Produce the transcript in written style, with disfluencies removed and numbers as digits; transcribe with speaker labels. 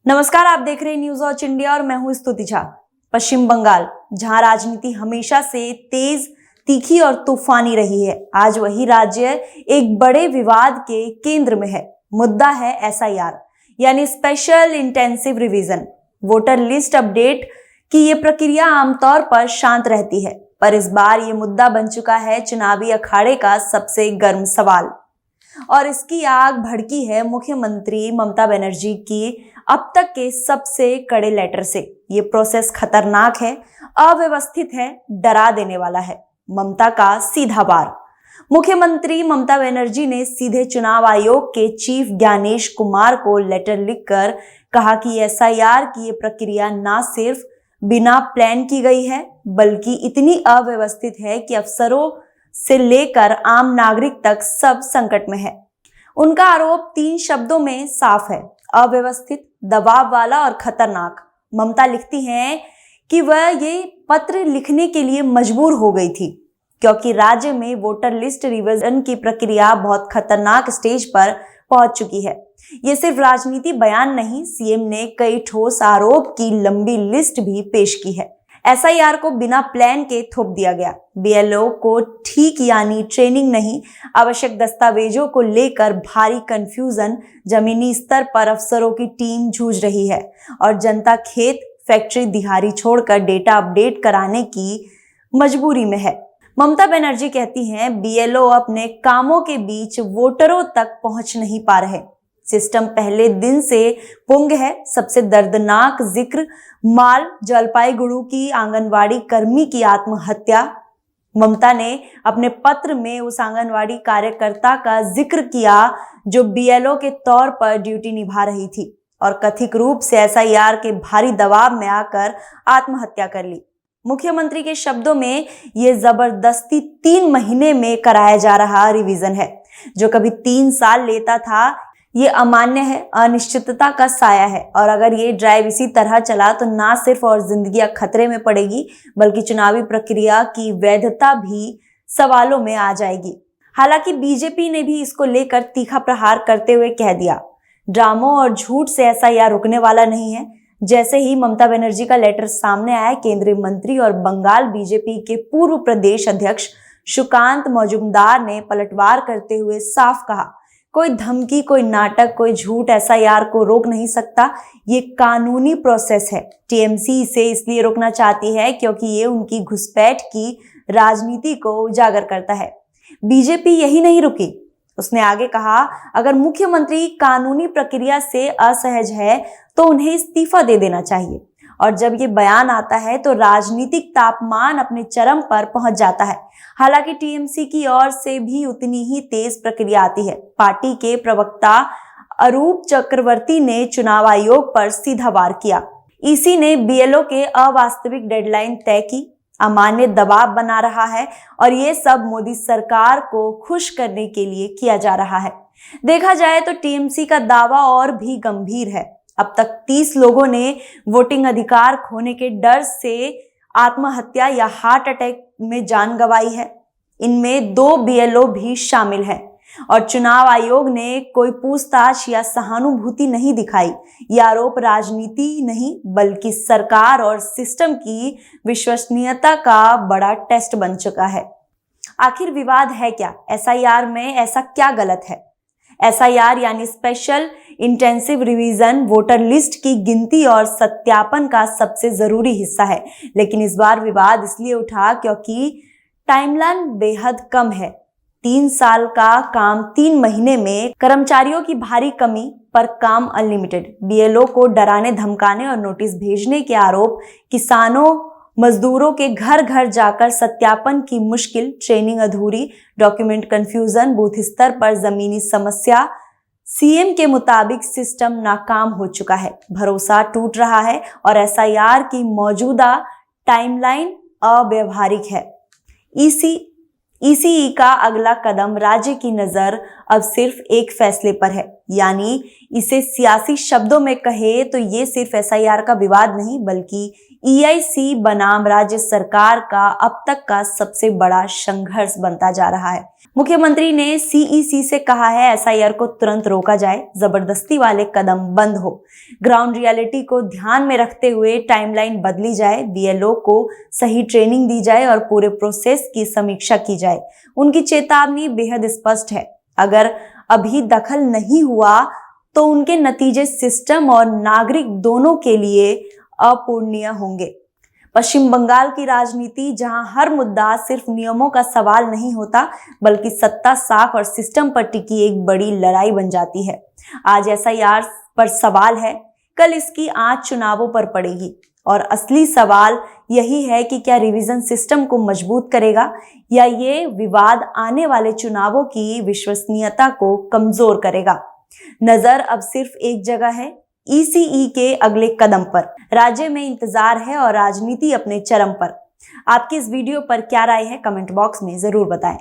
Speaker 1: नमस्कार, आप देख रहे हैं न्यूज वॉच इंडिया और मैं हूं स्तुति झा। पश्चिम बंगाल, जहां राजनीति हमेशा से तेज, तीखी और तूफानी रही है, आज वही राज्य एक बड़े विवाद के केंद्र में है। मुद्दा है एसआईआर यानी special intensive revision. Voter list update की ये प्रक्रिया आमतौर पर शांत रहती है, पर इस बार ये मुद्दा बन चुका है चुनावी अखाड़े का सबसे गर्म सवाल। और इसकी आग भड़की है मुख्यमंत्री ममता बनर्जी की अब तक के सबसे कड़े लेटर से। ये प्रोसेस खतरनाक है, अव्यवस्थित है, डरा देने वाला है। ममता का सीधा वार। मुख्यमंत्री ममता बनर्जी ने सीधे चुनाव आयोग के चीफ ज्ञानेश कुमार को लेटर लिखकर कहा कि एसआईआर की ये प्रक्रिया ना सिर्फ बिना प्लान की गई है, बल्कि इतनी अव्यवस्थित है कि अफसरों से लेकर आम नागरिक तक सब संकट में है। उनका आरोप 3 शब्दों में साफ है: अव्यवस्थित, दबाव वाला और खतरनाक। ममता लिखती हैं कि वह ये पत्र लिखने के लिए मजबूर हो गई थी क्योंकि राज्य में वोटर लिस्ट रिवीजन की प्रक्रिया बहुत खतरनाक स्टेज पर पहुंच चुकी है। ये सिर्फ राजनीति बयान नहीं, सीएम ने कई ठोस आरोप की लंबी लिस्ट भी पेश की है। एसआईआर को बिना प्लान के थोप दिया गया। बीएलओ को ठीक यानी ट्रेनिंग नहीं, आवश्यक दस्तावेजों को लेकर भारी कंफ्यूजन, जमीनी स्तर पर अफसरों की टीम जूझ रही है और जनता खेत, फैक्ट्री, दिहाड़ी छोड़कर डेटा अपडेट कराने की मजबूरी में है। ममता बनर्जी कहती हैं बीएलओ अपने कामों के बीच वोटरों तक पहुंच नहीं पा रहे। सिस्टम पहले दिन से पुंग है। सबसे दर्दनाक जिक्र माल जलपाईगुड़ू की आंगनवाड़ी कर्मी की आत्महत्या। ममता ने अपने पत्र में उस आंगनवाड़ी कार्यकर्ता का जिक्र किया जो बीएलओ के तौर पर ड्यूटी निभा रही थी और कथित रूप से एसआईआर के भारी दबाव में आकर आत्महत्या कर ली। मुख्यमंत्री के शब्दों में ये जबरदस्ती 3 महीने में कराया जा रहा रिवीजन है, जो कभी 3 साल लेता था। ये अमान्य है, अनिश्चितता का साया है और अगर ये ड्राइव इसी तरह चला तो ना सिर्फ और जिंदगियां खतरे में पड़ेगी, बल्कि चुनावी प्रक्रिया की वैधता भी सवालों में आ जाएगी। हालांकि बीजेपी ने भी इसको लेकर तीखा प्रहार करते हुए कह दिया, ड्रामों और झूठ से एसआईआर रुकने वाला नहीं है। जैसे ही ममता बनर्जी का लेटर सामने आया, केंद्रीय मंत्री और बंगाल बीजेपी के पूर्व प्रदेश अध्यक्ष सुकांत मजुमदार ने पलटवार करते हुए साफ कहा, कोई धमकी, कोई नाटक, कोई झूठ एसआईआर को रोक नहीं सकता। ये कानूनी प्रोसेस है। टीएमसी इसे इसलिए रोकना चाहती है क्योंकि ये उनकी घुसपैठ की राजनीति को उजागर करता है। बीजेपी यही नहीं रुकी, उसने आगे कहा, अगर मुख्यमंत्री कानूनी प्रक्रिया से असहज है तो उन्हें इस्तीफा दे देना चाहिए। और जब ये बयान आता है तो राजनीतिक तापमान अपने चरम पर पहुंच जाता है। हालांकि टीएमसी की ओर से भी उतनी ही तेज प्रक्रिया आती है। पार्टी के प्रवक्ता अरूप चक्रवर्ती ने चुनाव आयोग पर सीधा वार किया। ईसी ने बीएलओ के अवास्तविक डेडलाइन तय की, अमान्य दबाव बना रहा है और ये सब मोदी सरकार को खुश करने के लिए किया जा रहा है। देखा जाए तो टीएमसी का दावा और भी गंभीर है। अब तक 30 लोगों ने वोटिंग अधिकार खोने के डर से आत्महत्या या हार्ट अटैक में जान गंवाई है। इनमें 2 बीएलओ भी शामिल हैं और चुनाव आयोग ने कोई पूछताछ या सहानुभूति नहीं दिखाई। यह आरोप राजनीति नहीं, बल्कि सरकार और सिस्टम की विश्वसनीयता का बड़ा टेस्ट बन चुका है। आखिर विवाद है क्या? एसआईआर में ऐसा क्या गलत है? एसआईआर यानी special intensive revision voter list की गिनती और सत्यापन का सबसे जरूरी हिस्सा है। लेकिन इस बार विवाद इसलिए उठा क्योंकि टाइमलाइन बेहद कम है। 3 साल का काम 3 महीने में, कर्मचारियों की भारी कमी पर काम अनलिमिटेड, बीएलओ को डराने धमकाने और नोटिस भेजने के आरोप, किसानों मजदूरों के घर घर जाकर सत्यापन की मुश्किल, ट्रेनिंग अधूरी, डॉक्यूमेंट कंफ्यूजन, बूथ स्तर पर जमीनी समस्या। सीएम के मुताबिक सिस्टम नाकाम हो चुका है, भरोसा टूट रहा है और एसआईआर की मौजूदा टाइमलाइन अव्यावहारिक है। ईसीई का अगला कदम राज्य की नजर अब सिर्फ एक फैसले पर है, यानी इसे सियासी शब्दों में कहे तो ये सिर्फ एसआईआर का विवाद नहीं, बल्कि EIC बनाम राज्य सरकार का अब तक का सबसे बड़ा संघर्ष बनता जा रहा है। मुख्यमंत्री ने CEC से कहा है SIR को तुरंत रोका जाए, जबरदस्ती वाले कदम बंद हो, ग्राउंड रियलिटी को ध्यान में रखते हुए टाइमलाइन बदली जाए, BLO को सही ट्रेनिंग दी जाए और पूरे प्रोसेस की समीक्षा की जाए। उनकी चेतावनी बेहद स्पष्ट है, अगर अभी दखल नहीं हुआ तो उनके नतीजे सिस्टम और नागरिक दोनों के लिए अपूरणीय होंगे। पश्चिम बंगाल की राजनीति, जहां हर मुद्दा सिर्फ नियमों का सवाल नहीं होता बल्कि सत्ता साख और सिस्टम पर टिकी एक बड़ी लड़ाई बन जाती है। आज SIR पर सवाल है, कल इसकी आंच चुनावों पर पड़ेगी और असली सवाल यही है कि क्या रिवीजन सिस्टम को मजबूत करेगा या ये विवाद आने वाले चुनावों की विश्वसनीयता को कमजोर करेगा। नजर अब सिर्फ एक जगह है, ECE के अगले कदम पर। राज्य में इंतजार है और राजनीति अपने चरम पर। आपकी इस वीडियो पर क्या राय है, कमेंट बॉक्स में जरूर बताएं।